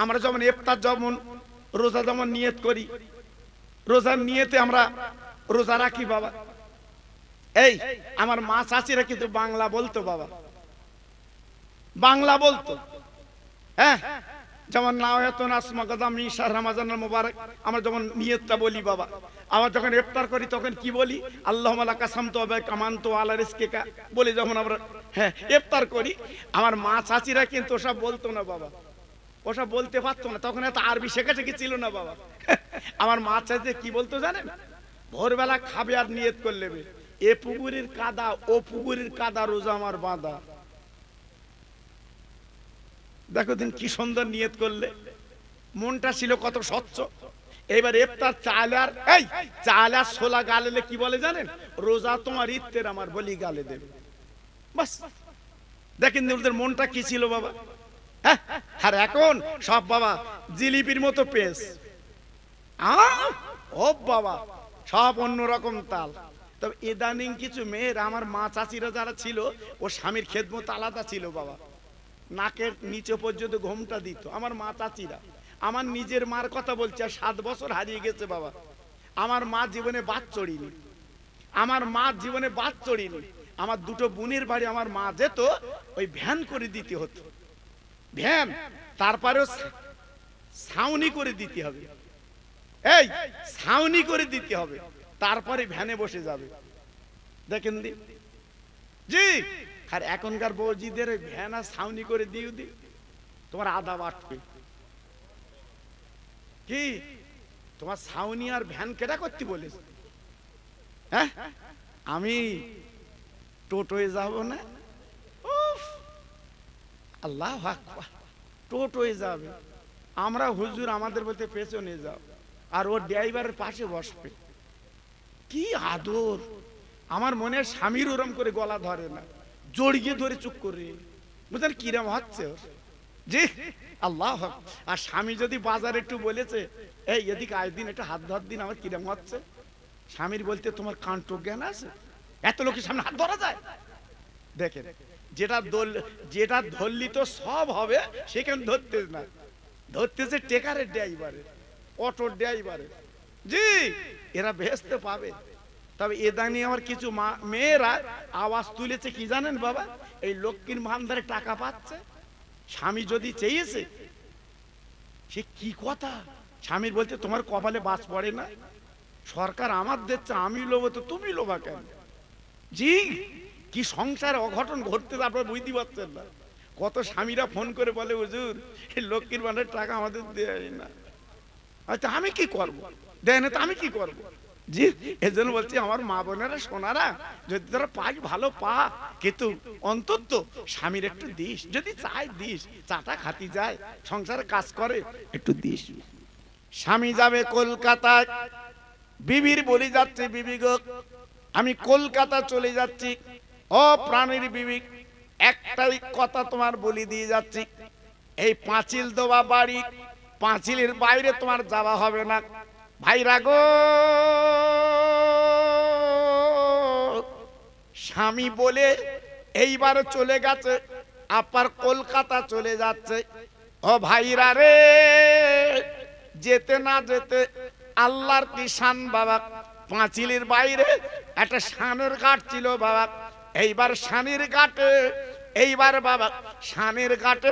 আমরা যেমন ইফতার যেমন রোজা যেমন নিয়ত করি, রোজার নিয়তে আমরা রোজা রাখি বাবা। এই আমার মা চাচিরা কিন্তু বাংলা বলতো বাবা, বাংলা বলতো। হ্যাঁ, যেমন নাওয়াতুন আসমা গাদামি শাহর রমাজানুল মুবারক আমরা যখন নিয়তটা বলি বাবা, আবার যখন ইফতার করি তখন কি বলি? আল্লাহুম্মা লাকা সামতু ওয়া কামানতু আলা রিজকিকা বলি যখন আমরা হ্যাঁ ইফতার করি। আমার মা চাচিরা কিন্তু ওসব বলতো না বাবা, ওসব বলতে পারতো না, তখন এত আরবি শেখাশেখি ছিল না বাবা। আমার মা চাচি কি বলতো জানেন? ভোরবেলা খাবে আর নিয়ত করে নেবে, এ পুকুরের কাদা ও পুকুরের কাদা রোজা আমার বাঁধা। দেখো দিন কি সুন্দর নিয়ত করলে, মনটা ছিল কত স্বচ্ছ। এবার ইফতার চালার এই চালার ছোলা গালেলে কি বলে জানেন? রোজা তোমার ইত্তের আমার বলি গালে দেবে। বাস দেখেন ওদের মনটা কি ছিল বাবা। হ্যাঁ, আর এখন সব বাবা জিলিপির মতো পেস, ও বাবা সব অন্যরকম তাল। তবে ইদানিং কিছু মেয়ের, আমার মা চাচিরা যারা ছিল ও স্বামীর খেদমত আলাদা ছিল বাবা, নাকের নিচে পর্যন্ত ঘোমটা দিত আমার মা চাচিরা। আমার নিজের মার কথা বলছি, আর 7 বছর হারিয়ে গেছে বাবা। আমার মা জীবনে বাদ চড়িনি, আমার মা জীবনে বাদ চড়িনি। আমার দুটো বোনের বাড়ি আমার মা যেত, ওই ভ্যান করে দিতে হতো, ভ্যান, তারপরেও ছাউনি করে দিতে হবে, এই ছাউনি করে দিতে হবে, তারপরে ভ্যানে বসে যাবে। দেখেন দি জি। আর এখনকার বৌজিদের ভ্যান আর ছাউনি করে দিও দি, তোমার আদা বাটবে কি? তোমার ছাউনি আর ভ্যান কেটা করতে বলেছে? হ্যাঁ, আমি টোটোয় যাব না, আল্লাহ আকবার, টোটোয় যাবে। আমরা হুজুর আমাদের বলতে পেছনে যাও, আর ও ড্রাইভারের পাশে বসবে। কি আদর! আমার মনে স্বামীর ওরম করে গলা ধরে না, জড়িয়ে ধরে চুপ করে, বুঝলেন কিরম হচ্ছে জি আল্লাহ। আর স্বামী যদি বাজারে একটু বলেছে, এই এদিকে আজ দিন একটা হাত ধর দিন, আমার কিরম হচ্ছে, স্বামীর বলতে তোমার কাণ্ড জ্ঞান আছে? এত লোকের সামনে হাত ধরা যায়? দেখেন যেটা ধরলি তো সব হবে, সেখানে ধরতে না, ধরতেছে টেকারের ড্রাইভারের, অটোর ড্রাইভারের। জি, এরা বেহেশতে পাবে। তবে এদানি আমার কিছু মেয়েরা আওয়াজ তুলেছে কি জানেন বাবা? এই লক্ষ্মীর ভান্ডারে টাকা পাচ্ছে, স্বামী যদি চেয়েছে, সে কি কথা? স্বামীর বলতে তোমার কপালে বাস পড়ে না, সরকার আমার দিচ্ছে, আমি লোভো তো তুমি লোভা কেন? জি, কি সংসার অঘটন ঘটতে আপনারা বুঝতে পারছেন না। কত স্বামীরা ফোন করে বলে, হুজুর এই লক্ষ্মীর ভান্ডারের টাকা আমাদের দেয় না। আচ্ছা আমি কি করবো, দেয় না তো আমি কি করবো? জি, এজন্য বলছি আমার মা বোনেরা সোনারা, যদি তোরা পাই ভালো পা, কিন্তু অন্তত স্বামীর একটু দিস, যদি চাই দিস, চাটা খাতি যায়, সংসারে কাজ করে একটু দিস। স্বামী যাবে কলকাতায়, বিবির বলি যাচ্ছে, বিবি গো আমি কলকাতা চলে যাচ্ছি। ও প্রাণীর বিবি, একটাই কথা তোমার বলি দিয়ে যাচ্ছি, এই পাঁচিল দেওয়া বাড়ি, পাঁচিলের বাইরে তোমার যাওয়া হবে না। ভাইরা গো, স্বামী বলে এইবার চলে গেছে, আপার কলকাতা চলে যাচ্ছে। ও ভাইরা রে, যেতে না যেতে আল্লাহর কি শান বাবা। পাঁচিলের বাইরে একটা শানের ঘাট ছিল বাবা, এইবার শানের ঘাটে, এইবার বাবা শানের ঘাটে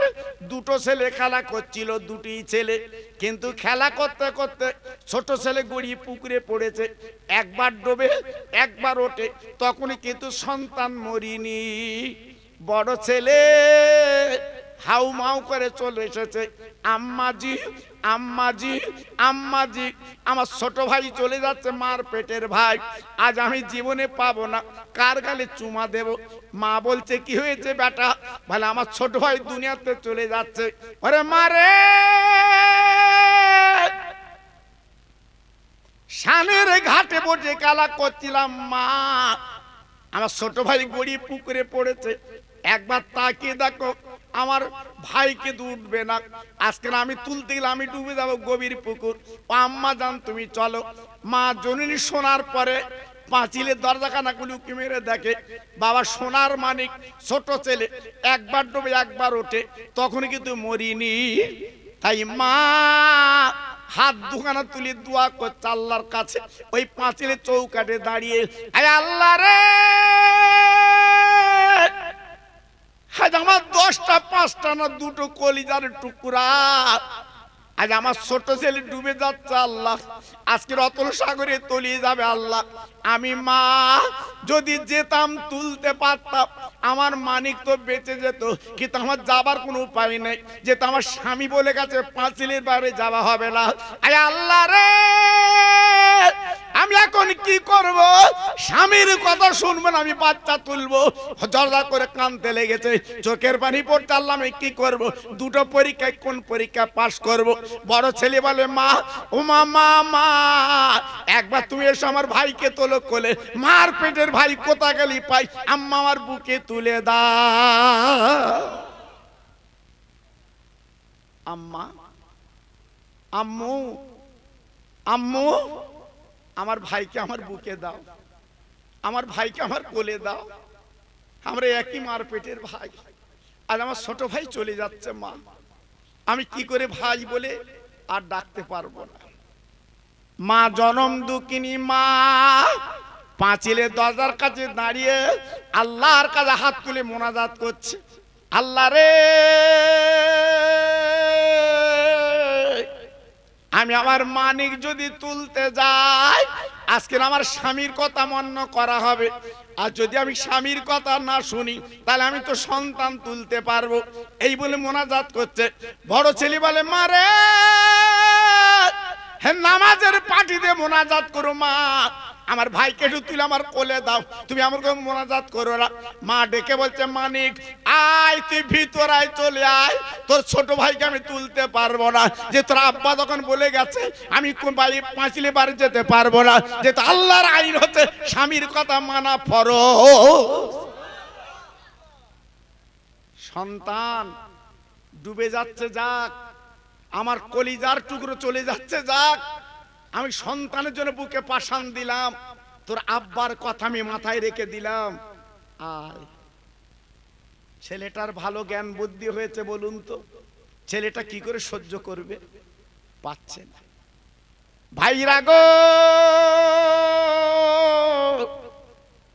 দুটো ছেলে খেলা করছিল, দুটি ছেলে, কিন্তু খেলা করতে করতে ছোট ছেলে গড়িয়ে পুকুরে পড়েছে, একবার ডোবে একবার ওঠে, তখনই কিন্তু সন্তান মরিনি। বড় ছেলে হাউ মাউ করে চলে এসেছে, আম্মাজি আম্মাজি আম্মাজি, আমার ছোট ভাই চলে যাচ্ছে, মার পেটের ভাই, আজ আমি জীবনে পাবো না, কার গালে চুমা দেব? মা বলছে কি হয়েছে বেটা? বলে আমার ছোট ভাই দুনিয়াতে চলে যাচ্ছে। ওরে মারে, শানের ঘাটে বসে খেলা করছিলাম, মা আমার ছোট ভাই গড়িয়ে পুকুরে পড়েছে, একবার তাকিয়ে দেখো আমার ভাইকে উঠবে না, আজকে আমি তুলতে গেলে আমি ডুবে যাবো গভীর পুকুর। ও আম্মা জান তুমি চলো। মা জননী শোনার পরে পাঁচিলের দরজাখানা কুলুকি মেরে দেখে, বাবা সোনার মানিক ছোট ছেলে একবার ডুবে একবার ওঠে, তখন কিন্তু মরিনি। তাই মা হাত দুখানা তুলে দোয়া করছে আল্লাহর কাছে, ওই পাঁচিলের চৌকাঠে দাঁড়িয়ে, আয় আল্লাহ রে, আজ আমার 10টা 5টা না 2টো কলিজার টুকরা, আজ আমার ছোট ছেলে ডুবে যাচ্ছে আল্লাহ, আজকের অতল সাগরে তলিয়ে যাবে আল্লাহ। আমি মা যদি যেতাম তুলতে পারতাম, আমার মানিক তো বেঁচে যেত, কিন্তু আমার যাবার কোনো উপায় নেই, যেহেতু আমার স্বামী বলে গেছে পাঁচিলের বাইরে যাওয়া হবে না। আয় আল্লাহ রে, আমি এখন কি করব? স্বামীর কথা শুনবো না, আমি বাচ্চা তুলবো। জর্জা করে কাঁদতে লেগেছে, চোখের পানি পড়তে, আল্লাহ আমি কি করব? 2টো পরীক্ষায় কোন পরীক্ষা পাশ করব? বড় ছেলে বলে, মা ও মা, মা মা একবার তুমি এসো, আমার ভাইকে তোলো কোলে। মার পেটের ভাই কোথা গেলি পাই, আম্মা আমার বুকে তুলে দাও। আম্মা, আম্মু, আম্মু, আমার ভাইকে আমার বুকে দাও, আমার ভাইকে আমার কোলে দাও, আমরা একই মার পেটের ভাই, আর আমার ছোট ভাই চলে যাচ্ছে। মা আমি কি করে ভাই বলে আর ডাকতে পারবো না। মা জনম দুঃখিনী মা পাঁচিলের দরজার কাছে দাঁড়িয়ে আল্লাহর কাছে হাত তুলে মোনাজাত করছে, আল্লাহ রে, আমি আমার মানিক যদি তুলতে যাই, আজকে আমার স্বামীর কথা মান্য করা হবে, আর যদি আমি স্বামীর কথা না শুনি তাহলে আমি তো সন্তান তুলতে পারবো। এই বলে মোনাজাত করছে। বড় ছেলে বলে, মারে হ্যাঁ, নামাজের পাটিতে মোনাজাত করো মা, আমার ভাইকে একটু তুলে আমার কোলে দাও, তুমি আমার মোনাজাত করো না। মা ডেকে বলছে, মানিক আয়, তুই ভিতর আয়, চলে আয়, তোর ছোট ভাইকে আমি তুলতে পারবো না, যে তোর আব্বা যখন বলে গেছে আমি পাঁচিলে বাড়ি যেতে পারবো না, যেহেতু আল্লাহর আইন হচ্ছে স্বামীর কথা মানা ফরজ। সন্তান ডুবে যাচ্ছে যাক, আমার কলিজার টুকরো চলে যাচ্ছে যাক, আমি সন্তানের জন্য বুকে পাশান দিলাম, তোর আব্বার কথা আমি মাথায় রেখে দিলাম। আর ছেলেটার ভালো জ্ঞান বুদ্ধি হয়েছে, বলুন তো ছেলেটা কি করে সহ্য করবে? পাচ্ছে না। ভাইরা গো,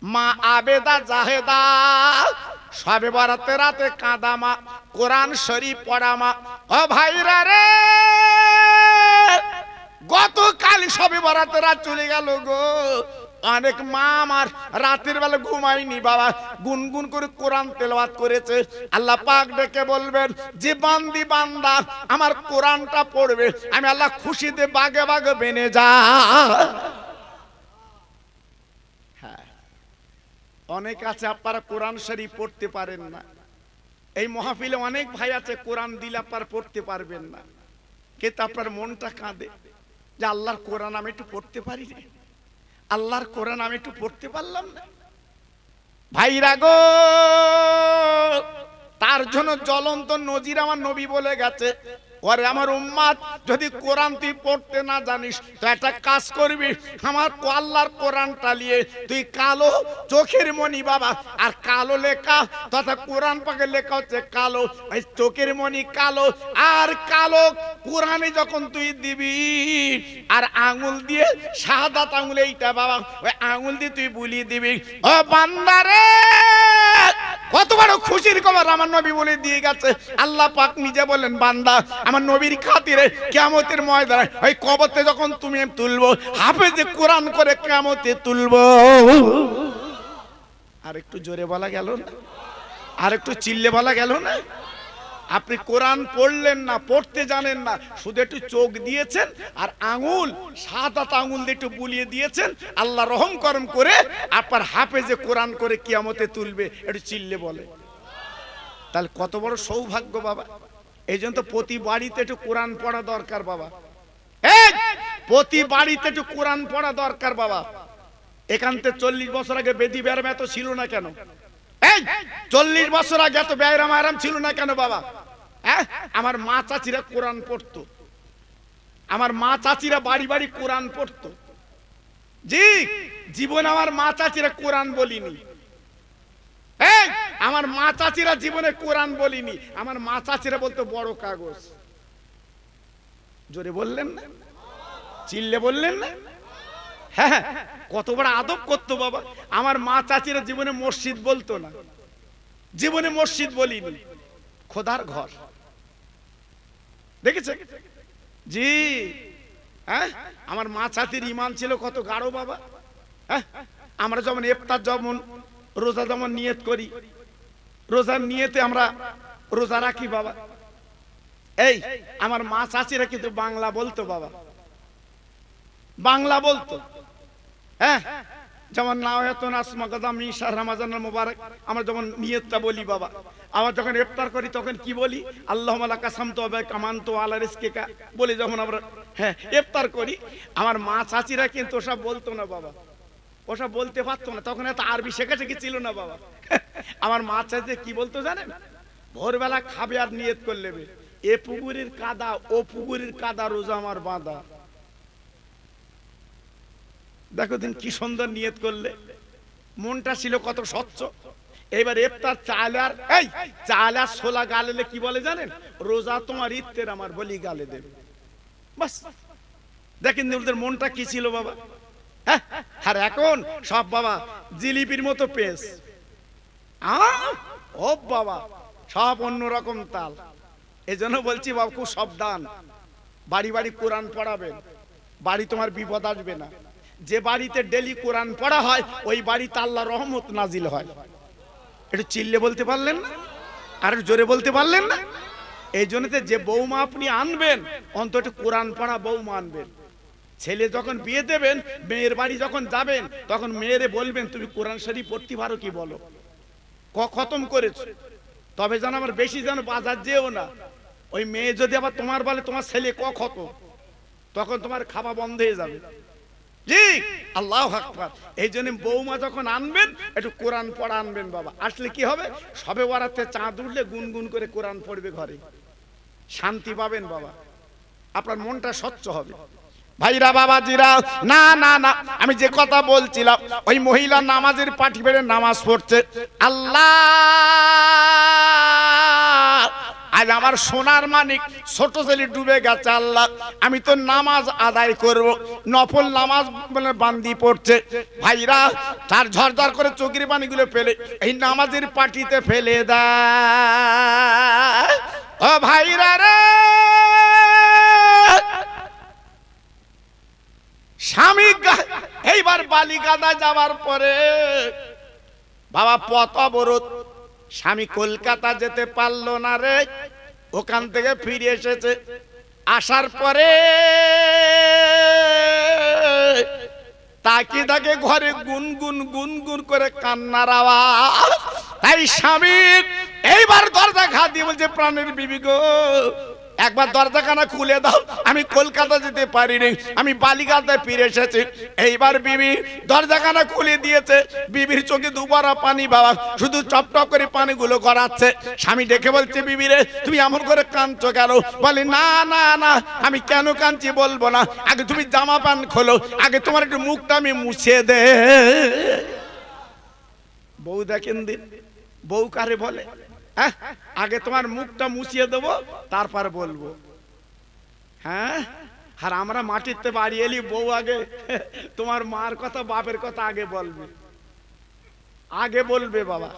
মা আবেদা জাহেদা সবে বরাতে রাতে কাঁদা মা, কোরআন শরীফ পড়া মা। ও ভাইরা রে, গতকাল সবে বরাতে রাত চলে গেল গো, অনেক মা আমার রাতের বেলা ঘুমায়নি বাবা, গুনগুন করে কোরআন তেলাওয়াত করেছে। আল্লাহ পাক ডেকে বলবেন, যে বান্দি বান্দা আমার কোরআনটা পড়বে, আমি আল্লাহ খুশিতে বাগে বাগে বেনে যা। হ্যাঁ, অনেক আছে আপনারা কোরআন শরীফ পড়তে পারেন না, এই মাহফিলে অনেক ভাই আছে কোরআন দিলে আপনারা পড়তে পারবেন না, কিন্তু আপনার মনটা কাঁদে যে আল্লাহর কোরআন আমি একটু পড়তে পারি না, আল্লাহর কোরআন আমি একটু পড়তে পারলাম না। ভাইরা গো, তার জন্য জ্বলন্ত নজির আমার নবী বলে গেছে, ওরে আমার উম্মাত, যদি কোরআন তুই পড়তে না জানিস তো একটা কাজ করবি, আমার আল্লাহর কোরআনটা নিয়ে তুই কালো চোখের মনি বাবা, আর কালো লেখা তথা কোরআন পাকে লেখা হচ্ছে কালো, ওই চোখের মনি কালো, আর কালো কোরআনে যখন তুই দিবি, আর আঙুল দিয়ে শাহাদাত আঙুল এইটা বাবা, ওই আঙুল দিয়ে তুই বুলিয়ে দিবি। ও বান্দারে, কত বড় খুশির খবর আমার নবী বলে দিয়ে গেছে। আল্লাহ পাক নিজে বলেন, বান্দা আমার নবীর খাতিরে কিয়ামতের ময়দানে ওই কবরতে যখন তুমি তুলবো, হাফেজে কোরআন করে কিয়ামতে তুলবো। আর একটু জোরে বলা গেল না, আর একটু চিল্লে বলা গেল না? আপনি কোরআন পড়লেন না, পড়তে জানেন না, শুধু একটু চোখ দিয়েছেন আর আঙুল শাহাদাত আঙুল দিয়ে একটু বুলিয়ে দিয়েছেন, আল্লাহ রহম করম করে আপনার হাফেজে কোরআন করে কিয়ামতে তুলবে, একটু চিল্লে বলে। তাহলে কত বড় সৌভাগ্য বাবা। এই জন্য তো প্রতি বাড়িতে একটু কোরআন পড়া দরকার বাবা, প্রতি বাড়িতে একটু কোরআন পড়া দরকার বাবা। এখান থেকে 40 বছর আগে বেদি ব্যায়াম এত ছিল না কেন? 40 বছর আগে এত ব্যায়াম আরাম ছিল না কেন বাবা? আমার মা চাচিরা কোরআন পড়তো, আমার মা চাচিরা বাড়ি বাড়ি কোরআন পড়তো। জি, জীবনে আমার মা চাচিরা কোরআন বলিনি, আমার মা চাচিরা জীবনে কোরআন বলিনি। আমার মা চাচিরা বলতো বড় কাগজ, জোরে বললেন না, চিল্লে বললেন না? হ্যাঁ, কত বড় আদব করতো বাবা। আমার মা চাচিরা জীবনে মসজিদ বলতো না, জীবনে মসজিদ বলিনি, খোদার ঘর। দেখেছে জি? হ্যাঁ, আমার মা চাচির ঈমান ছিল কত গাঢ় বাবা। হ্যাঁ, আমরা যেমন ইফতার যেমন রোজা যেমন নিয়ত করি, রোজার নিয়তে আমরা রোজা রাখি বাবা। এই আমার মা চাচিরা কিন্তু বাংলা বলতো বাবা, বাংলা বলতো। হ্যাঁ, যেমন নাওয়াতুন আসমা গাদামি শাহর রমাজানুল মুবারক আমরা যখন নিয়তটা বলি বাবা, আবার যখন ইফতার করি তখন কি বলি? আল্লাহুম্মা লাকা সামতু ওয়া কামানতু আলা রিজকিকা বলি যখন আমরা হ্যাঁ ইফতার করি। আমার মা চাচিরা কিন্তু ওসব বলতো না বাবা, ওসব বলতে পারতো না, তখন এত আরবি শেখাছে কি ছিল না বাবা। আমার মা চাচি কি বলতো জানেন? ভোরবেলা খাবে আর নিয়ত করে নেবে, এ পুকুরের কাদা ও পুকুরের কাদা রোজা আমার বাঁধা। দেখো দিন কি সুন্দর নিয়ত করলে, মনটা ছিল কত স্বচ্ছ। এবার ইফতার চাল আর এই চাল আর ছোলা গালেলে কি বলে জানেন? রোজা তোমার ইত্তের আমার বলি গালে দেবে। বাস দেখেন ওদের মনটা কি ছিল বাবা। হ্যাঁ, আর এখন সব বাবা জিলিপির মতো পেস, ও বাবা সব অন্যরকম তাল। এই জন্য বলছি বাবা খুব সাবধান, বাড়ি বাড়ি কোরআন পড়াবেন, বাড়ি তোমার বিপদ আসবে না। যে বাড়িতে ডেলি কোরআন পড়া হয় ওই বাড়িতে আল্লাহর রহমত নাজিল হয়। একটু চিল্লে বলতে পারলেন না? আর জোরে বলতে পারলেন না? এই জন্যতে যে বৌমা আপনি আনবেন অন্তত কোরআন পড়া বৌমা আনবেন। ছেলে যখন বিয়ে দেবেন, মেয়ের বাড়ি যখন যাবেন তখন মেয়েরে বলবেন তুমি কোরআন শরীফ পড়তে পারো কি বলো, খতম করেছো, তবে যেন আবার বেশি যেন বাজার যেও না। ওই মেয়ে যদি আবার তোমার বলে তোমার ছেলে খতম, তখন তোমার খাওয়া বন্ধ হয়ে যাবে। জি আল্লাহু আকবার। এই জন্য বৌমা যখন আনবেন একটু কোরআন পড়া আনবেন বাবা। আসলে কি হবে? সবে বরাতে চাঁদ উঠলে গুনগুন করে কোরআন পড়বে ঘরে, শান্তি পাবেন বাবা, আপনার মনটা স্বচ্ছ হবে। ভাইরা বাবাজিরা, না না না, আমি যে কথা বলছিলাম ওই মহিলা নামাজের পাটি বেড়ে নামাজ পড়ছে। আল্লাহ আজ আমার সোনার মানিক ছোট ছেলে ডুবে গেছে, আল্লাহ আমি তো নামাজ আদায় করব, নফল নামাজ বলে বান্দি পড়ছে। ভাইরা তার ঝরঝর করে চোখের পানিগুলো ফেলে এই নামাজের পাটিতে ফেলে দেয়। ও ভাইরা রে, স্বামী এইবার বালিগাদা যাওয়ার পরে বাবা পথ অবরোধ, স্বামী কলকাতা যেতে পারলো না রে, ওখান থেকে ফিরে এসেছে। আসার পরে তাকে তাকে ঘরে গুনগুন গুনগুন করে কান্নার আওয়াজ। তাই স্বামী এইবার দরজা ঘা দিয়ে বলছে, প্রাণের বিবি গো একবার দরজাখানা খুলে দাও, আমি কলকাতা যেতে পারিনি, আমি বালিগাদায় ফিরে এসেছি। এইবার বিবি দরজাখানা খুলে দিয়েছে, বিবির চোখে দুবারা পানি বাবা, শুধু টপটপ করে পানিগুলো গড়াচ্ছে। স্বামী ডেকে বলছে, বিবি রে তুমি এমন করে কাঁদছো কেন? বলে না না না, আমি কেন কাঁদছি বলবো না, আগে তুমি জামা প্যান্ট খোলো, আগে তোমার একটু মুখটা আমি মুছে দে। বউ দেখেন দিন, বউ কারে বলে? হ্যাঁ, আগে তোমার মুখটা মুছিয়ে দেবো তারপর বলবো। হ্যাঁ, আর আমরা মাটিতে বাড়ি এলি বউ আগে তোমার মার কথা বাপের কথা আগে বলবে, আগে বলবে বাবা।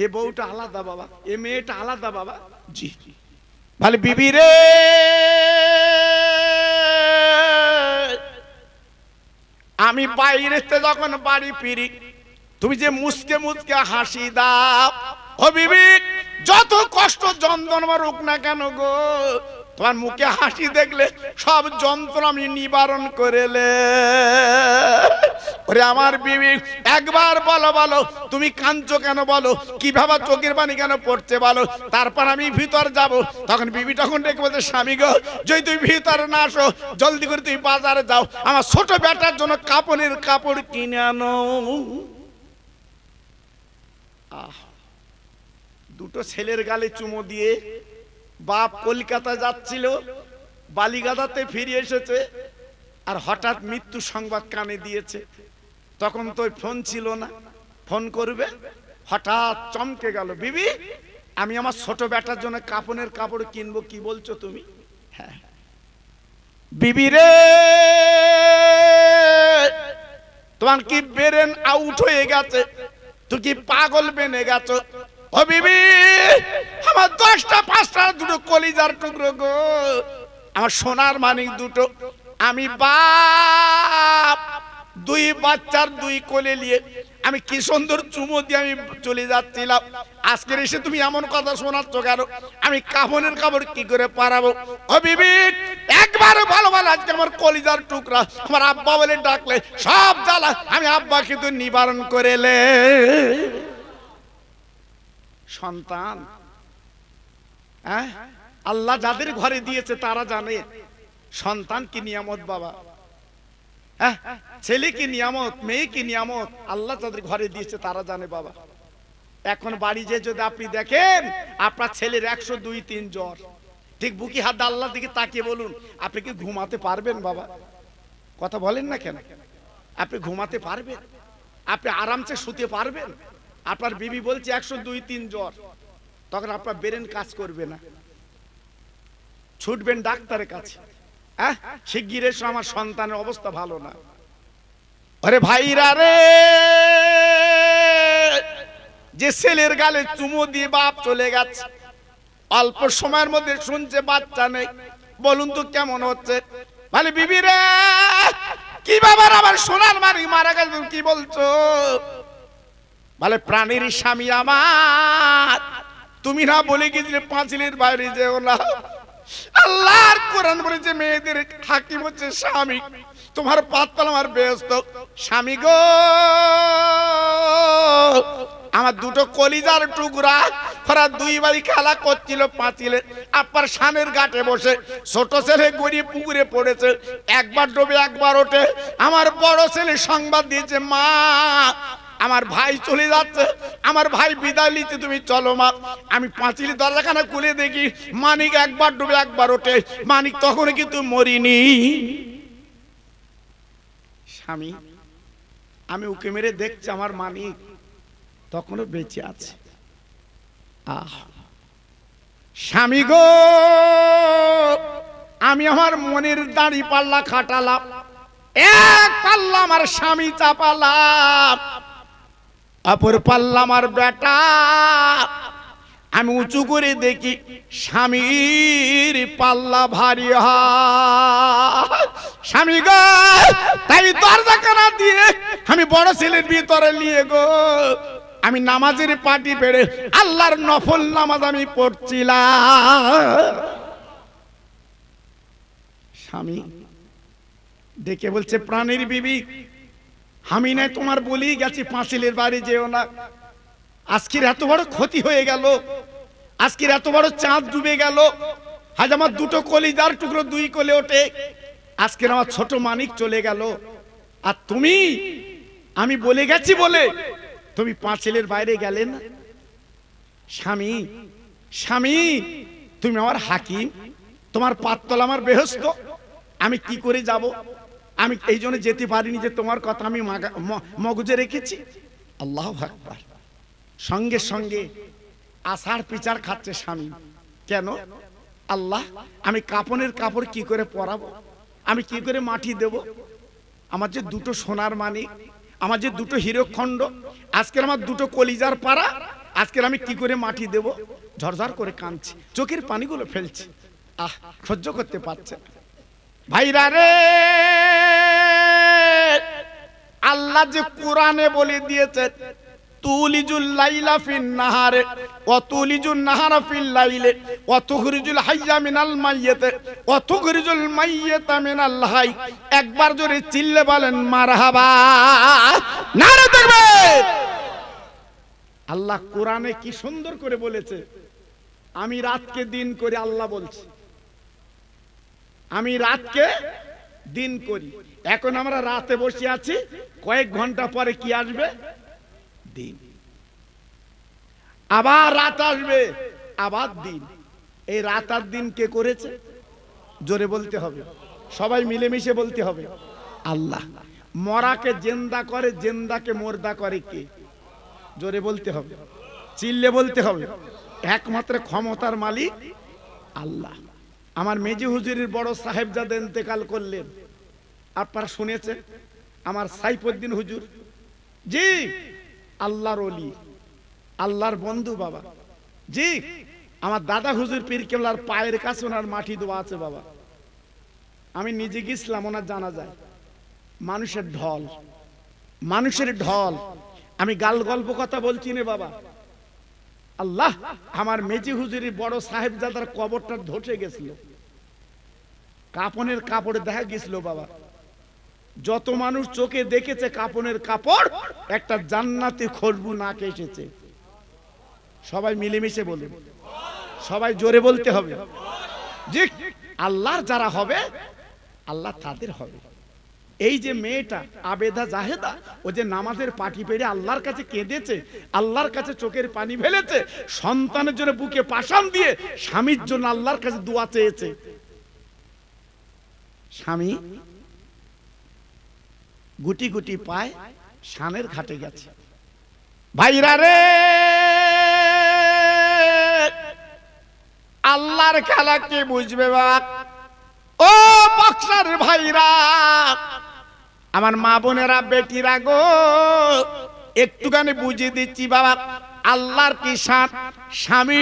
এ বউটা আলাদা বাবা, এ মেয়েটা আলাদা বাবা। জি ভালো বিবি রে, আমি বাইরেতে যখন বাড়ি ফিরি তুমি যে মুচকে মুচকে হাসি দাও, ও বিবি যত কষ্ট যন্ত্রণা রোগ না কেন গো, তোমার মুখে হাসি দেখলে সব যন্ত্রণা আমি নিবারণ করেলে। ওরে আমার বিবি একবার বলো বলো তুমি কাঁদছো কেন, বলো কিভাবে চোখের পানি কেন পড়ছে বলো, তারপর আমি ভিতর যাব। তখন বিবি তখন ডেকে বলছে, স্বামী গো যদি তুমি ভিতরে না আসো জলদি করে তুমি বাজারে যাও, আমার ছোট বেটার জন্য কাপড়ের কাপড় কিনে আনো। দুটো ছেলের গালে চুমো দিয়ে বাপ কলকাতা যাচ্ছিল, বালিগাদাতে ফিরে এসেছে, আর হঠাৎ মৃত্যু সংবাদ কানে দিয়েছে। তখন তো ফোন ছিল না, ফোন করবে, হঠাৎ চমকে গেল, বিবি আমি আমার ছোট বেটার জন্য কাপড়ের কাপড় কিনবো, কি বলছো তুমি? হ্যাঁ বিবি রে, তোমার কি ব্রেন আউট হয়ে গেছে? তুই কি পাগল বেনে গেছো? ও বিবি, আমার 10টা 5টা দুটো কলিজার টুকরো গো, আমার সোনার মানিক দুটো, আমি বাপ, 2 বাচ্চার 2 কোলে নিয়ে আমি কি সুন্দর চুমো দিয়ে আমি চলে যাচ্ছিলাম, আজকে এসে তুমি এমন কথা শোনাচ্ছ কেন? আমি কাফনের কাপড় কি করে পারাবো? ও বিবি, একবার ভালো ভালো, আজকে আমার কলিজার টুকরা আমার আব্বা বলে ডাকলে সব জ্বালা আমি আব্বা কিন্তু নিবারণ করেলে। সন্তান, হ্যাঁ, আল্লাহ যাদের ঘরে দিয়েছে তারা জানে সন্তান কি নিয়ামত বাবা। হ্যাঁ, ছেলে কি নিয়ামত, মেয়ে কি নিয়ামত, আল্লাহ যাদের ঘরে দিয়েছে তারা জানে বাবা। এখন বাড়ি যে যদি আপনি দেখেন আপনার ছেলের 102-3 জ্বর, ঠিক বুকি হাত আল্লাহ দিকে তাকিয়ে বলুন, আপনি কি ঘুমাতে পারবেন বাবা? কথা বলেন না কেন? আপনি ঘুমাতে পারবেন? আপনি আরামসে শুতে পারবেন? আপনার বিবি বলছে 102-3 জ্বর, তখন আপনার ব্রেন কাজ করবে না, ছুটবেন ডাক্তারের কাছে। হ্যাঁ, শিগগির এসো, আমার সন্তানের অবস্থা ভালো না। আরে ভাইরা রে, যে ছেলের গালে চুমো দিয়ে বাপ চলে গেছে, অল্প সময়ের মধ্যে শুনছে বাচ্চা নেই, বলুন তো কেমন হচ্ছে? বলে বিবি রে, কি বাবার আমার সোনার মারি মারা গেছে, কি বলছো? বলে প্রাণীর স্বামী আমার, তুমি না বলে গেছিলে পাঁচিলের বাইরে যেও না। আল্লাহর কোরআন বলেছে মেয়েদের হাকিম হচ্ছে স্বামী, তোমার পাতল আমার ব্যস্ত স্বামী গো। আমার দুটো কলিজার টুকরা ওরা 2 বাড়ি খেলা করছিল পাঁচিলে, আপার সানের ঘাটে বসে, ছোট ছেলে গড়িয়ে পুকুরে পড়েছে, একবার ডুবে একবার ওঠে। আমার বড় ছেলে সংবাদ দিয়েছে, মা আমার ভাই চলে যাচ্ছে, আমার ভাই বিদায় নিতে তুমি চলো মা। আমি পাঁচিলে দরজাখানা খুলে দেখি মানিক একবার ডুবে একবার ওঠে, মানিক তখন কিন্তু মরিনি। স্বামী, আমি উকে মেরে দেখছি আমার মানিক তখনও বেঁচে আছে। আহ স্বামী গো, আমি আমার মনের দাড়ি পাল্লা খাটালাম, এক পাল্লা আমার স্বামী চাপালাম, অপর পাল্লা আমার বেটা। আমি উঁচু করে দেখি স্বামীর পাল্লা ভারী হয়। স্বামী গো, তাই দরজা কানা দিয়ে আমি বড় ছেলের ভিতরে নিয়ে গো আমি নামাজের পাটি পেড়ে আল্লাহর নফল নামাজ আমি পড়ছিলাম। স্বামী ডেকে বলছে, প্রাণীর বিবি, আমি নাই তোমার বলেই গেছি পাঁচিলের বাড়ি যেও না। আজকের এত বড় ক্ষতি হয়ে গেল, আজকের এত বড় চাঁদ ডুবে গেল, আজ আমার দুটো কলিজার টুকরো 2 কোলে ওঠে, আজকের আমার ছোট মানিক চলে গেল, আর তুমি, আমি বলে গেছি বলে তুমি পাঁচিলের বাইরে গেলে না। স্বামী, স্বামী তুমি আমার হাকিম, তোমার পাতল আমার বেহস্ত, আমি কি করে যাব? আমি এই জন্য যেতে পারিনি যে তোমার কথা আমি মগজে রেখেছি। আল্লাহু আকবার। সঙ্গে সঙ্গে আষাঢ় পিচার খাচ্ছে স্বামী। কেন? আল্লাহ, আমি কাপনের কাপড় কি করে পরাবো, আমি কি করে মাটি দেব? আমার যে দুটো সোনার মানিক, আমার যে দুটো হীরকখণ্ড, আজকের আমার দুটো কলিজার পাড়া, আজকের আমি কি করে মাটি দেব? ঝরঝর করে কাঁদছি, চোখের পানিগুলো ফেলছি, আহ সহ্য করতে পারছে না। ভাইরা রে, আল্লাহ যে কোরআনে বলে দিয়েছে, তুলিজুল লাইলা ফিন নাহারে ওয়া তুলিজুন নাহারা ফিল লাইলে ওয়া তুখরিজুল হাইয়া মিনাল মাইয়িত ওয়া তুখরিজুল মাইয়িতা মিনাল হাই। একবার জোরে চিল্লে বলেন মারহাবা, নারে তাকবীর। আল্লাহ কোরআনে কি সুন্দর করে বলেছে, আমি রাতকে দিন করে, আল্লাহ বলছে আমি রাতকে দিন করি। এখন আমরা রাতে বসে আছি, কয়েক ঘন্টা পরে কি আসবে? দিন। আবার রাত আসবে, আবার দিন। এই রাত আর দিন কে করেছে? জোরে বলতে হবে, সবাই মিলেমিশে বলতে হবে, আল্লাহ। মরাকে জিন্দা করে, জিন্দাকে মুর্দা করে কে? জোরে বলতে হবে, চিল্লে বলতে হবে, একমাত্র ক্ষমতার মালিক আল্লাহ। আমার মেজি হুজুরের বড় সাহেবজাদা ইন্তেকাল করলেন, আপনারা শুনেছেন। আমার সাইফুদ্দিন হুজুর, জি আল্লাহর ওলি, আল্লাহর বন্ধু বাবা। জি আমার দাদা হুজুর পীর কেবলার পায়ের কাছে ওনার মাটি দেওয়া আছে বাবা। আমি নিজে গেছিলাম ওনার জানাজায়। মানুষের ঢল, মানুষের ঢল। আমি গাল গল্প কথা বলছি না বাবা। আল্লাহ, আমার মেজি হুজুরের বড় সাহেবজাদার কবরটা ধসে গেছিল, কাপনের কাপড়ে দেখা গেছিল বাবা। যত মানুষ চোখে দেখেছে কাপনের কাপড়, একটা জান্নাতি খুশবু নাকে এসেছে। সবাই মিলেমিশে বলুন, সবাই জোরে বলতে হবে। জি, আল্লাহর যারা হবে আল্লাহ তাদের হবে। এই যে মেয়েটা আবেদা জাহেদা, ও যে নামাজের পাটি পেড়ে আল্লাহর কাছে কেঁদেছে, আল্লাহর কাছে চোখের পানি ফেলেছে, সন্তানের জন্য বুকে পাশান দিয়ে স্বামীর জন্য আল্লাহর কাছে দোয়া চেয়েছে। স্বামী গুটি গুটি পায় শানের ঘাটে গেছে। ভাইরা রে, আল্লাহর খেলা কে বুঝবে বাবা? ও বক্সার ভাইরা, আমার মা বোনেরা, বেটিরা গো, একটুখানি বুঝিয়ে দিচ্ছি বাবা। আল্লাহর কি শান। স্বামী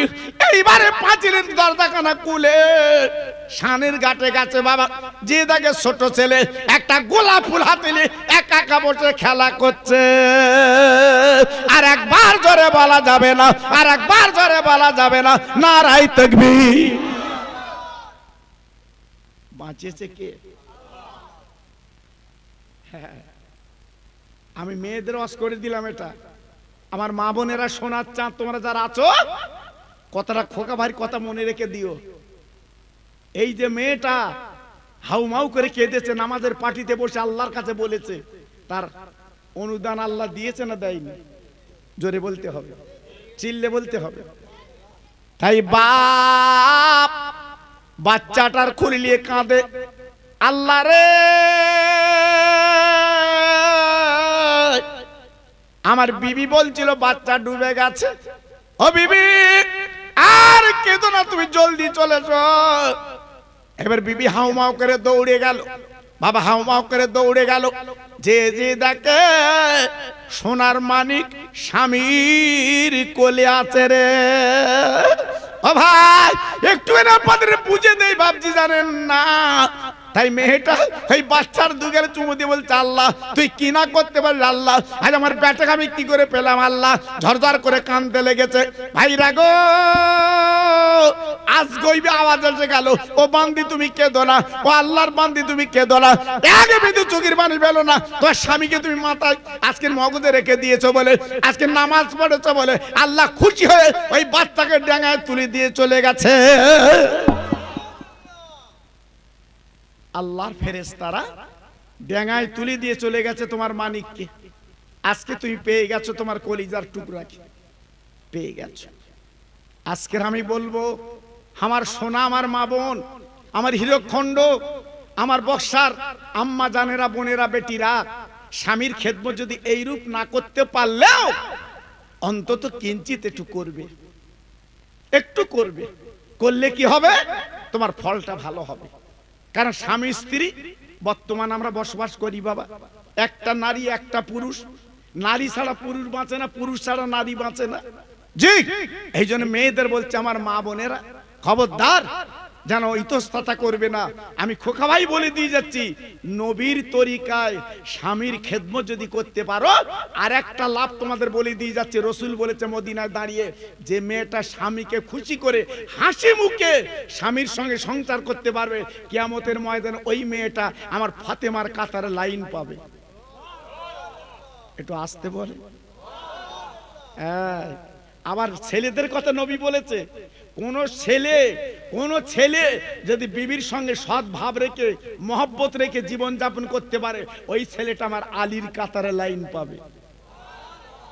এইবারে পাঁচিলের দরজাখানা খুলে শানের ঘাটে গেছে বাবা। যে দেখে ছোট ছেলে একটা গোলাপ ফুল হাতে নিয়ে একা একা বসে খেলা করছে। আর একবার জোরে বলা যাবে না, আর একবার জোরে বলা যাবে না, নারায়ে তাকবীর। বাঁচেছে কে? হ্যাঁ, আমি মেয়েদের ওয়াজ করে দিলাম এটা। আমার মা বোনেরা সোনার চাঁদ, তোমরা যারা আছো, কথাটা খোকা ভাইয়ের কথা মনে রেখে দিও। এই যে মেয়েটা হাউমাউ করে কেঁদেছে, নামাজের পাটিতে বসে আল্লাহর কাছে বলেছে, তার অনুদান আল্লাহ দিয়েছে না দেয়নি? জোরে বলতে হবে, চিল্লে বলতে হবে। তাই বাপ বাচ্চাটার খুলিয়ে কাঁদে, আল্লাহ রে আমার বিবি বলছিল বাচ্চা ডুবে গেছে। ও বিবি আর কেঁদো না, তুমি জলদি চলে এসো। এবার বিবি হাউমাউ করে দৌড়ে গেল, বাবা হাউমাউ করে দৌড়ে গেল। যে যে দেখে সোনার মানিক স্বামীর কোলে আছে রে। ও ভাই একটু না পাদরে বুঝে দেই বাপজি, জানেন না? তাই মেয়েটা এই বাচ্চার দুগের চুমু দিয়ে বলছে, আল্লাহ তুই কি না করতে পারিস আল্লাহ, আজ আমার বেটাকে আমি কি করে পেলাম আল্লাহ। ঝরঝর করে কাঁদতে লেগেছে। ভাইরা গো, আজ গইবে আওয়াজ এসে গেল, ও বান্দি তুমি কেঁদো না, ও আল্লাহর বান্দি তুমি কেঁদো না। আগে বিন্দু চোখের পানি পেলো না, তোমার স্বামীকে তুমি মাথায় আজকের মগজে রেখে দিয়েছো বলে, আজকে নামাজ পড়েছো বলে আল্লাহ খুশি হয়ে ওই বাচ্চাকে ডাঙায় তুলে দিয়ে চলে গেছে। আল্লাহর ফেরেশতারা ডাঙায় তুলে দিয়ে চলে গেছে তোমার মানিককে। আজকে তুমি পেয়ে গেছো তোমার কলিজার টুকরাকে, পেয়ে গেছো। আজকের আমি বলবো, আমার সোনা, আমার মা বোন, আমার হীরকখণ্ড, আমার বক্সার আম্মা জানেরা, বোনেরা, বেটিরা, স্বামীর খেদমত যদি এই রূপ না করতে পারলেও অন্তত কিঞ্চিত একটু করবে, একটু করবে। করলে কি হবে? তোমার ফলটা ভালো হবে। কারণ স্বামী স্ত্রী বর্তমান আমরা বসবাস করি বাবা, একটা নারী একটা পুরুষ। নারী ছাড়া পুরুষ বাঁচে না, পুরুষ ছাড়া নারী বাঁচে না। জি, এই জন্য মেয়েদের বলছে, আমার মা বোনেরা খবরদার যেন ইতস্ততা করবে না। আমি খোকা ভাই বলে দিয়ে যাচ্ছি, নবীর তরিকায় স্বামীর খেদমত যদি করতে পারো, আর একটা লাভ তোমাদের বলে দিয়ে যাচ্ছে। রসুল বলেছে মদিনায় দাঁড়িয়ে, যে মেয়েটা স্বামীকে খুশি করে হাসি মুখে স্বামীর সঙ্গে সংসার করতে পারবে, কিয়ামতের ময়দানে ওই মেয়েটা আমার ফাতেমার কাতারে লাইন পাবে। একটু আসতে বলে। আবার ছেলেদের কথা নবী বলেছে, কোন ছেলে যদি বিবির সঙ্গে সৎ ভাব রেখে মহব্বত রেখে জীবন যাপন করতে পারে, ওই ছেলেটা আমার আলীর কাতারে লাইন পাবে।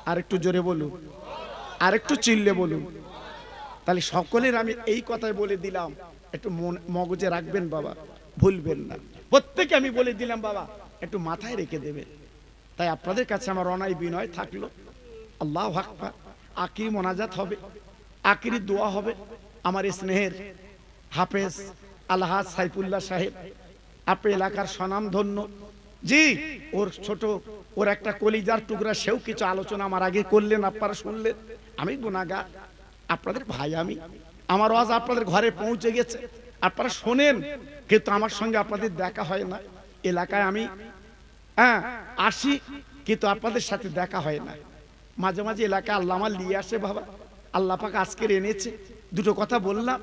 আর একটু জোরে বলুন, আর একটু চিল্লে বলুন। তাহলে সকলের আমি এই কথাই বলে দিলাম, একটু মগজে রাখবেন বাবা, ভুলবেন না। প্রত্যেকে আমি বলে দিলাম বাবা, একটু মাথায় রেখে দেবেন। তাই আপনাদের কাছে আমার অনাই বিনয় থাকলো, আল্লাহু আকবার। আকির মোনাজাত হবে, আকিরি দোয়া হবে। আমার স্নেহের হাফেজ আলহাজ সাইফুল্লাহ সাহেব, আপনি এলাকার স্বনামধন্য। জি, ওর ছোট, ওর একটা কলিজার টুকরা, সেও কিছু আলোচনা আমার আগে করলেন, আপনারা শুনলেন। আমি গুনাহগার, আপনাদের ভাই আমি, আমার ওয়াজ আপনাদের ঘরে পৌঁছে গেছে, আপনারা শোনেন, কিন্তু আমার সঙ্গে আপনাদের দেখা হয় না। এলাকায় আমি আসি, কিন্তু আপনাদের সাথে দেখা হয় না। মাঝে মাঝে এলাকায় আল্লাহ আমার নিয়ে আসে বাবা, আল্লাহ পাক আজকের এনেছে, দুটো কথা বললাম।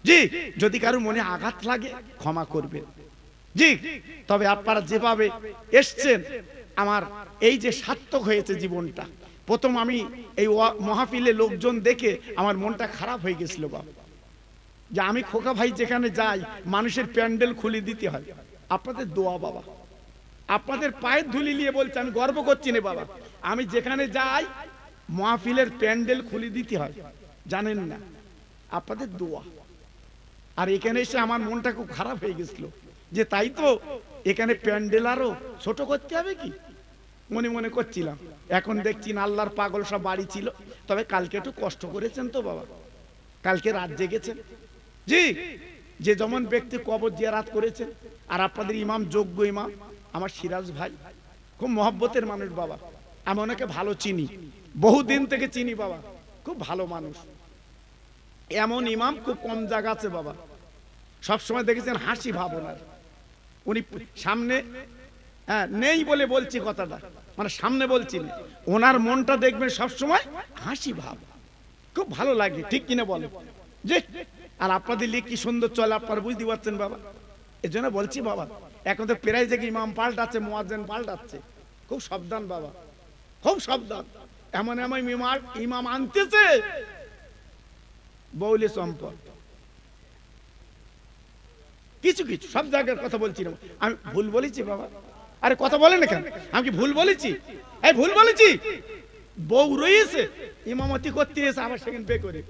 জি, যদি কারো মনে আঘাত লাগে ক্ষমা করবেন। জি, তবে আপনারা যেভাবে এসছেন, আমার এই যে সার্থক হয়েছে জীবনটা। প্রথম আমি এই মাহফিলে লোকজন দেখে আমার মনটা খারাপ হয়ে গেছিল বাবা, যে আমি খোকা ভাই যেখানে যাই মানুষের প্যান্ডেল খুলে দিতে হয়। আপনাদের দোয়া বাবা, আপনাদের পায়ের ধুলি নিয়ে বলছি, আমি গর্ব করছি না বাবা, আমি যেখানে যাই মাহফিলের প্যান্ডেল খুলে দিতে হয়, জানেন না, আপনাদের দোয়া। আর এখানে এসে আমার মনটা খুব খারাপ হয়ে গেছিল, যে তাই তো এখানে প্যান্ডেল আরো ছোট করতে হবে কি, মনে মনে করছিলাম। এখন দেখছি না, আল্লাহর পাগল সব বাড়ি ছিল। তবে কালকে একটু কষ্ট করেছেন তো বাবা, কালকে রাত জেগেছেন। জি, যে যেমন ব্যক্তি কবর জিয়ারাত করেছেন। আর আপনাদের ইমাম, যোগ্য ইমাম আমার সিরাজ ভাই, খুব মহব্বতের মানুষ বাবা, আমি ওনাকে ভালো চিনি, বহুদিন থেকে চিনি বাবা, খুব ভালো মানুষ। এমন ইমাম খুব কম জায়গা আছে বাবা, সবসময় দেখেছেন হাসি ভাবনার। উনি সামনে নেই বলে বলছি কথাটা, মানে সামনে বলছি না, ওনার মনটা দেখবেন সবসময় হাসি ভাব, খুব ভালো লাগে, ঠিক কিনা বলে যে। আর আপনাদের লিখ কি সুন্দর চলে, আপনারা বুঝতে পারছেন বাবা। এই জন্য বলছি বাবা, এখন তো প্রায় জায়গায় ইমাম পাল্টাচ্ছে, মুয়াজ্জিন পাল্টাচ্ছে, খুব সাবধান বাবা, খুব সাবধান। এমন এমন ইমাম আনতেছে বৌলি সম্পদ, কিছু কিছু সব জায়গার কথা বলছি না। আমি ভুল বলেছি বাবা? আরে কথা বলেন না কেন, আমি কি ভুল বলেছি? এই ভুল বলেছি? বউ রয়েছে ইমামতি করতে এসে আবার সেখানে বে করে,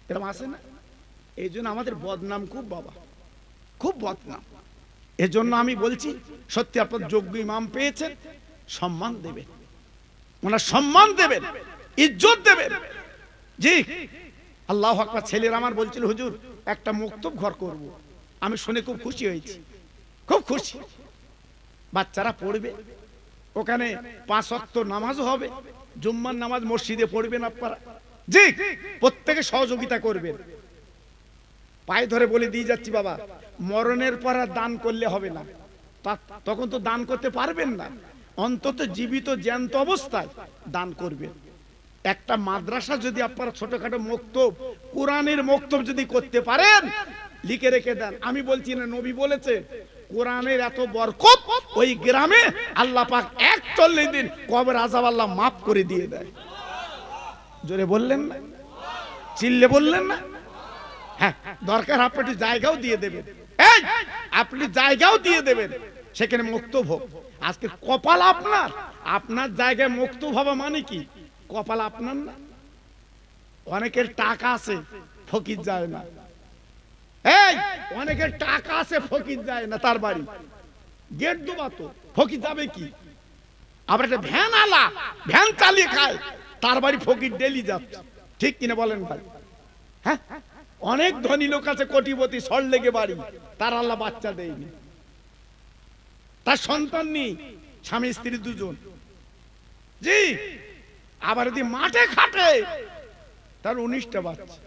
এরকম আসে না? এই জন্য আমাদের বদনাম খুব বাবা, খুব বদনাম। এই জন্য আমি বলছি, সত্যি আপনার যোগ্য ইমাম পেয়েছেন, সম্মান দেবেন, ওনার সম্মান দেবেন, ইজ্জত দেবেন। জি, আল্লাহু আকবার। ছেলেরা আমার বলছিল, হুজুর একটা মুক্তব ঘর করব। আমি শুনে খুব খুশি হয়েছি, খুব খুশি। বাচ্চারা পড়বে ওখানে, 5 ওয়াক্ত নামাজও হবে, জুম্মার নামাজ মসজিদে পড়বেন আপনারা। জি, প্রত্যেকে সহযোগিতা করবেন। পায়ে ধরে বলে দিয়ে যাচ্ছি বাবা, মরণের পর আর দান করলে হবে না, তখন তো দান করতে পারবেন না, অন্তত জীবিত জ্যান্ত অবস্থায় দান করবেন। একটা মাদ্রাসা যদি আপনারা ছোটখাটো মক্তব, কোরআনের মক্তব যদি করতে পারেন, লিখে রেখে দেন। আমি বলছি না, নবী বলেছে কোরআনের এত বরকত ওই গ্রামে আল্লাহ পাক 41 দিন কবর আযাব আল্লাহ মাফ করে দিয়ে দেয়। জোরে বললেন না? চিল্লে বললেন না? হ্যাঁ, দরকার আপনি একটু জায়গাও দিয়ে দেবেন, এই আপনি জায়গাও দিয়ে দেবেন, সেখানে মক্তব হোক। আজকে কপাল আপনার, আপনার জায়গায় মক্তব হওয়া মানে কি? কপাল আপনার না? অনেকের টাকা আছে, ফকির যায় না। এই অনেকের টাকা আছে, ফকির যায় না, তার বাড়ি গেট ডুবাতো, ফকির যাবে কি? আবার একটা ভ্যান আলা ভ্যান চালিয়ে খায়, তার বাড়ি ফকির ডেলি যাচ্ছে, ঠিক কিনা বলেন ভাই? হ্যাঁ, অনেক ধনী লোক আছে, কোটিপতি, সরলেগে বাড়ি, তার আল্লাহ বাচ্চা দেয়নি, তার সন্তান নেই, স্বামী স্ত্রী দুজন। জি, আবার যদি মাঠে খাটে, তার 19টা বাচ্চা।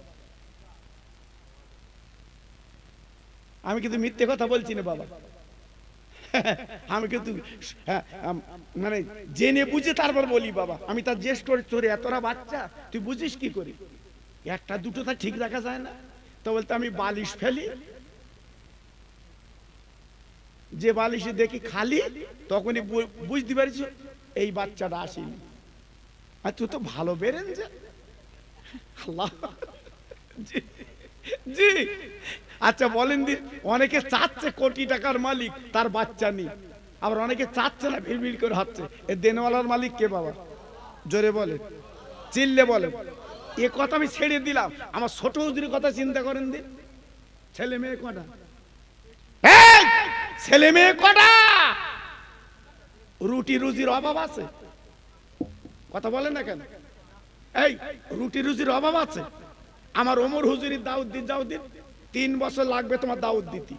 আমি কিন্তু মিথ্যে কথা বলছি না বাবা, আমি কিন্তু মানে জেনে বুঝে তারপর বলি বাবা। আমি তার জ্যেষ্ঠ, তোর এতটা বাচ্চা তুই বুঝিস কি করে? একটা দুটো তা ঠিক রাখা যায় না? তো বলতে আমি বালিশ ফেলি, যে বালিশে দেখি খালি, তখনই বুঝতে পারছি এই বাচ্চাটা আসেনি। আর তুই তো ভালো বেরেন যে আল্লাহ। জি, আচ্ছা বলেন দিন, অনেকে চাচ্ছে কোটি টাকার মালিক, তার বাচ্চা নেই, আবার অনেকে চাচ্ছে না, ভিড় করে হচ্ছে। এ দেনওয়ালার মালিক কে বাবা? জোরে বলে, চিল্লে বলে। এ কথা আমি ছেড়ে দিলাম, আমার ছোট হুজুরের কথা চিন্তা করেন দিন। ছেলে মেয়ে কটা? ছেলে মেয়ে কটা? রুটি রুজির অভাব আছে? কথা বলেন না কেন? এই রুটি রুজির অভাব আছে? আমার ওমর হুজুরি দাউদ্দিন 3 বছর লাগবে তোমার দাওয়াত দিতে।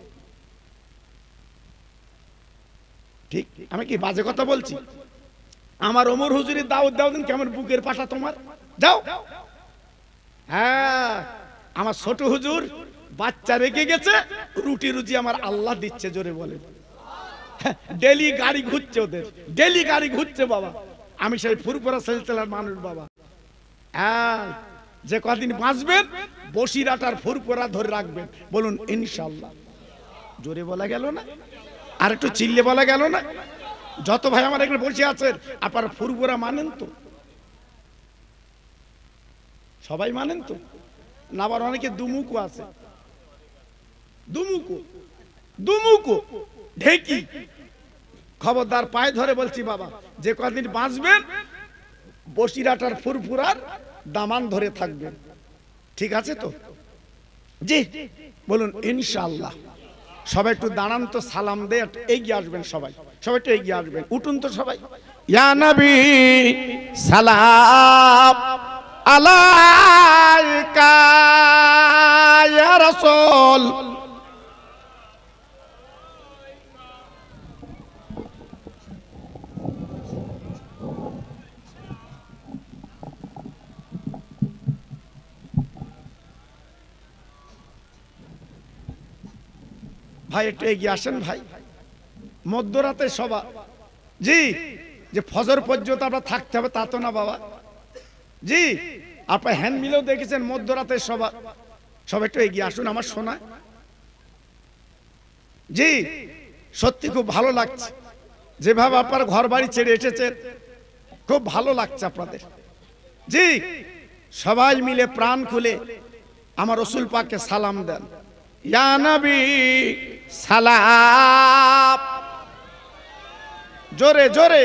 ঠিক আমি কি বাজে কথা বলছি? আমার ওমর হুজুরের দাওয়াত দাও দিন, কেমন বুকের পাটা তোমার, যাও। হ্যাঁ, আমার ছোট হুজুর বাচ্চা রেখে গেছে, রুটি রুজি আমার আল্লাহ দিচ্ছে, জোরে বলে। ডেলি গাড়ি ঘুরছে ওদের, ডেলি গাড়ি ঘুরছে বাবা। আমি সেই ফুরফুরা সিলসিলার মানুষ বাবা। হ্যাঁ, যে কদিন বাঁচবেন বসিরাটার ফুরফুরা ধরে রাখবেন, বলুন ইনশাআল্লাহ। জোরে বলা গেল না? আর একটু চিল্লে বলা গেল না? যত ভাই আমার এখানে বসে আছেন, আপনারা ফুরফুরা মানেন তো? সবাই মানেন তো না? আবার অনেকে দুমুকু আছে, দুমুকু দুমুকু ঢেকি। খবরদার, পায়ে ধরে বলছি বাবা, যে কদিন বাঁচবেন বসিরাটার ফুরফুরার দামান ধরে থাকবেন, ঠিক আছে তো? জি বলুন ইনশাআল্লাহ। সবাই একটু দাঁড়ান তো, সালাম দিয়ে এগিয়ে আসবেন, সবাই সবাই একটু এগিয়ে আসবেন, উঠুন তো সবাই। ইয়া নবী সালাম আলাইকা ইয়া রাসূল। ভাই একটু এগিয়ে আসেন ভাই। মধ্যরাতে সভা, জি, যে ফজর পর্যন্ত আমরা থাকতে হবে তা তো না বাবা। জি, আপনার হ্যান্ড মিলেও দেখেছেন মধ্যরাতে সভা। সবাই একটু এগিয়ে আসুন আমার শোনা। জি, সত্যি খুব ভালো লাগছে যেভাবে আপনার ঘর বাড়ি ছেড়ে এসেছেন, খুব ভালো লাগছে আপনাদের। জি, সবাই মিলে প্রাণ খুলে আমার রসুল পাককে সালাম দেন। ইয়া নবী সালাম, জোরে জোরে।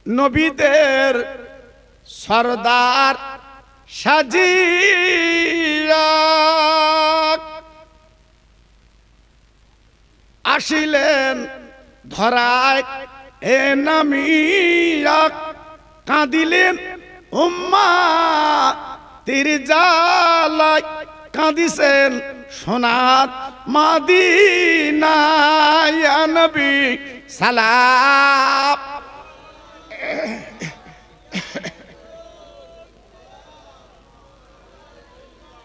নবীদের সরদার সাজিয়া আসিলেন ধরায় এ নামিয়া, কাঁদিলেন উম্মাতের জালায়, কাঁদিছেন সোনার মদিনা। ইয়া নবী সালাম।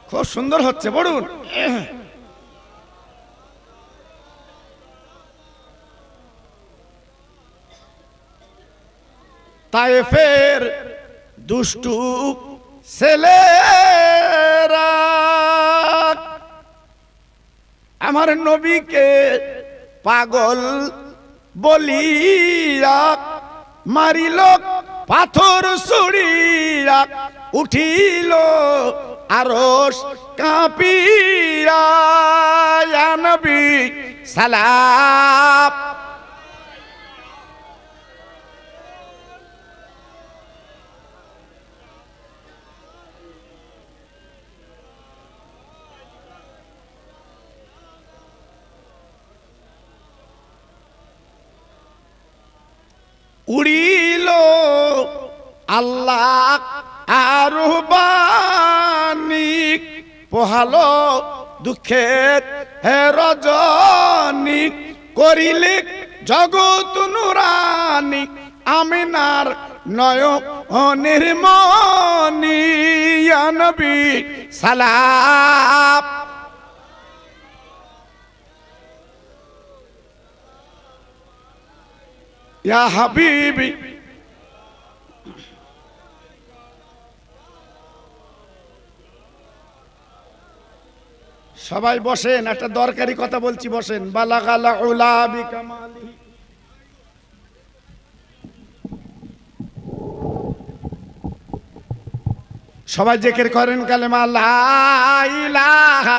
খুব সুন্দর হচ্ছে, বলুন। তায়েফের দুষ্টু ছেলেরা আমার নবীকে পাগল বলিয়া মারিল, পাথর ছুড়িয়া উঠিল আরশ কাঁপিয়া। ইয়া নবী সালাম। উড়িল আল্লাহ আরবানি, পোহালো দুঃখের হে রজনী, করিলে জগৎ নুরানি আমিনার নয়নের মনি। ইয়া নবী সালাম। ইয়া হাবিবি সবাই বসেন, একটা দরকারি কথা বলছি, বসেন। বালাগাল উলা বিকামালিহি, সবাই জিকির করেন কালেমা লা ইলাহা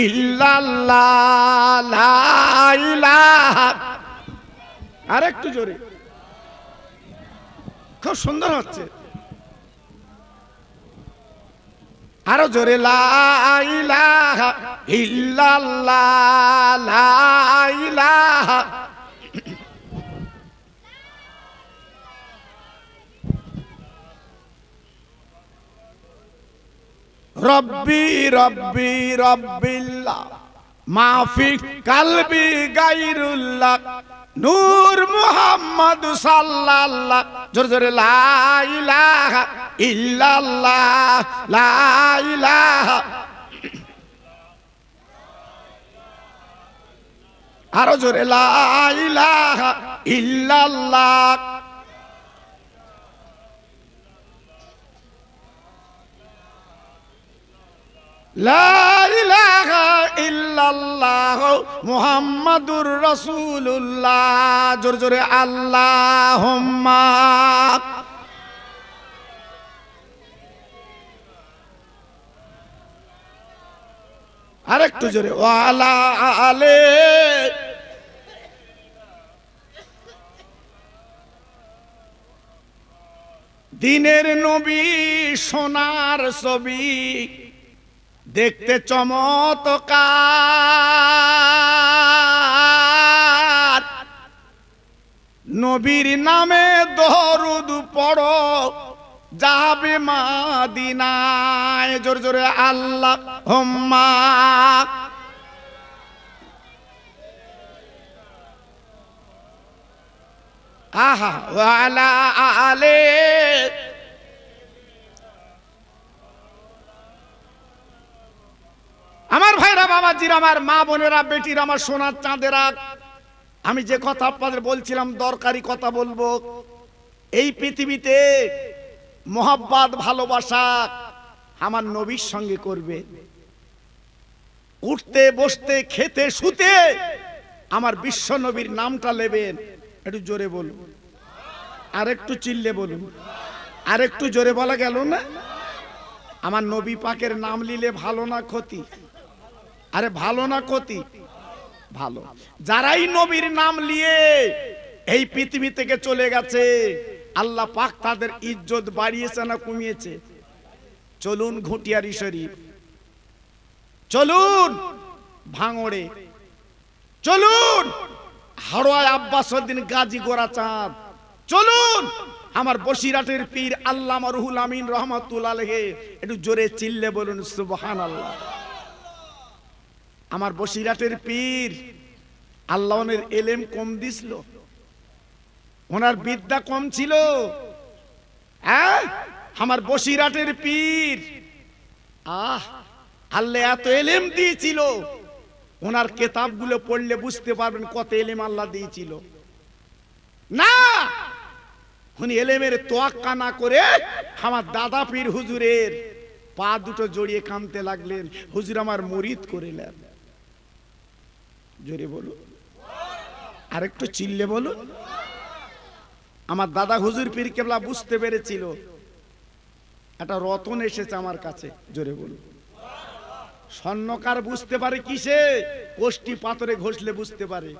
ইল্লাল্লাহ, লা ইলাহা। আর একটু জোরে, খুব সুন্দর হচ্ছে। আরো জোরে লা ইলাহা ইল্লাল্লাহ, লা ইলাহা। রব্বি রব্বি রব্বিল্লাহ মাফি কালবি গায়রুল্লাহ নূর মুহাম্মদ সাল্লাল্লাহ। জোরে জোরে লা ইলাহা ইল্লাল্লাহ, লা ইলাহা। আরো জোরে লা ইলাহা ইল্লাল্লাহ। লা ইলাহা ইল্লাল্লাহ মুহাম্মাদুর রাসূলুল্লাহ। জোরে জোরে আল্লাহুম্মা। আরেকটু জোরে ওয়ালা আলে। দিনের নবী সোনার ছবি দেখতে চমৎকার, নবীর নামে দরুদ পড়ো যাবে মদিনায়। জোরে জোরে আল্লাহুম্মা। আহা ওয়ালা আলে। আমার ভাইরা, বাবাজিরা, আমার মা বোনেরা, বেটিরা, আমার সোনার চাঁদেরা, আমি যে কথা আপনাদের বলছিলাম দরকারি কথা বলবো। এই পৃথিবীতে মোহাব্বত ভালোবাসা আমার নবীর সঙ্গে করবে। উঠতে বসতে খেতে শুতে আমার বিশ্ব নবীর নামটা নেবেন। একটু জোরে বলুন, আর একটু চিল্লে বলুন, আর একটু জোরে বলা গেল না? আমার নবী পাকের নাম নিলে ভালো না ক্ষতি? আরে ভালো না ক্ষতি? ভালো। যারাই নবীর নাম নিয়ে এই পৃথিবী থেকে চলে গেছে, আল্লাহ পাক তাদের ইজ্জত বাড়িয়েছে না কমিয়েছে? চলুন ঘুটিয়ারি শরীফ, চলুন ভাঙড়ে, চলুন হাড়োয়ায় আব্বাসউদ্দিন গাজী গোরাচাঁদ, চলুন আমার বসিরহাটের পীর আল্লামা রুহুল আমিন রহমাতুল্লাহ আলাইহি। একটু জোরে চিল্লে বলুন সুবহানাল্লাহ। আমার বসিরহাটের পীর আল্লাহ ওনার এলেম কম দিছিল, ওনার বিদ্যা কম ছিল। হ্যাঁ, আমার বসিরহাটের পীর আল্লাহ এত এলেম দিয়েছিল, ওনার কিতাবগুলো পড়লে বুঝতে পারবেন কত এলেম আল্লাহ দিয়েছিল। না, উনি এলেমের তোয়াক্কা না করে আমার দাদা পীর হুজুরের পা দুটো জড়িয়ে কাঁদতে লাগলেন, হুজুর আমার মুরিদ করে নেন। জোরে বলুন, আরেকটু চিল্লে বলুন। আমার দাদা হুজুর পীর কেবলা বুঝতে পেরেছিল একটা রতন এসেছে আমার কাছে। জোরে বলুন। স্বর্ণকার বুঝতে পারে কিসে? কোষ্টি পাথরে ঘষলে বুঝতে পারে।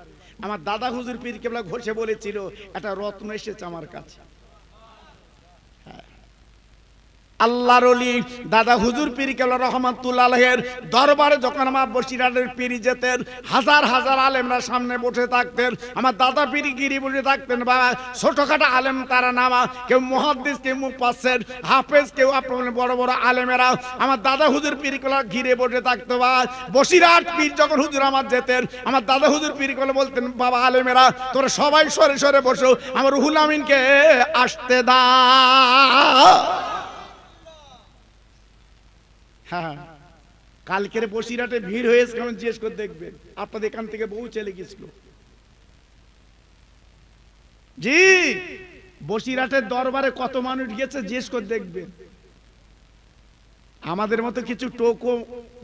আমার দাদা হুজুর পীর কেবলা ঘষে বলেছিল একটা রত্ন এসেছে আমার কাছে। আল্লাহর ওলি দাদা হুজুর পীর কেবলা রহমাতুল্লাহ আলাইহির দরবারে যখন আমার বসিরহাটের পীর যেতেন, হাজার হাজার আলেমরা সামনে বসে থাকতেন, আমার দাদা পীর গিরি বসে থাকতেন। বাবা ছোটখাটো আলেম তারা নামা, কেউ মুহাদ্দিস, কেউ মুফাসসির, হাফেজ, কেউ আপনার বড় বড় আলেমেরা আমার দাদা হুজুর পীর কেবলা ঘিরে বসে থাকতো। বা বসিরহাট পীর যখন হুজুর আমার যেতেন, আমার দাদা হুজুর পীর কেবলা বলতেন, বাবা আলেমেরা তোরা সবাই সরে সরে বসো, আমার রুহুল আমিনকে আসতে দাও। হ্যাঁ, কালকের বসিরহাটে ভিড় হয়েছে কেমন জিজ্ঞেস করে দেখবেন। আপনাদের এখান থেকে বহু চলে গেছিল। জি, বসিরহাটের দরবারে কত মানুষ গেছে জিজ্ঞেস করে দেখবেন। আমাদের মতো কিছু টোকো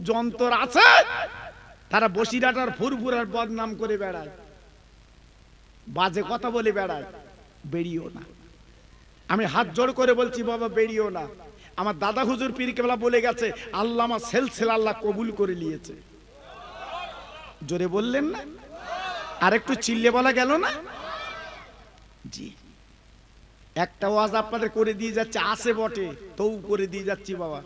যন্ত্র আছে, তারা বসিরহাট আর ফুরফুরার বদনাম করে বেড়ায়, বাজে কথা বলে বেড়ায়। বেরিয়েও না, আমি হাত জোড় করে বলছি বাবা বেরিয়েও না। আমার দাদা হুজুর পীর কেবলা বলে গেছে আল্লামা সেলসেল আল্লাহ কবুল করে নিয়েছে। জোরে বললেন না? আর একটু চিল্লে বলা গেল না? জি, একটা ওয়াজ আপনাদের করে দিয়ে যাচ্ছে, আসে বটে তবু করে দিয়ে যাচ্ছি বাবা।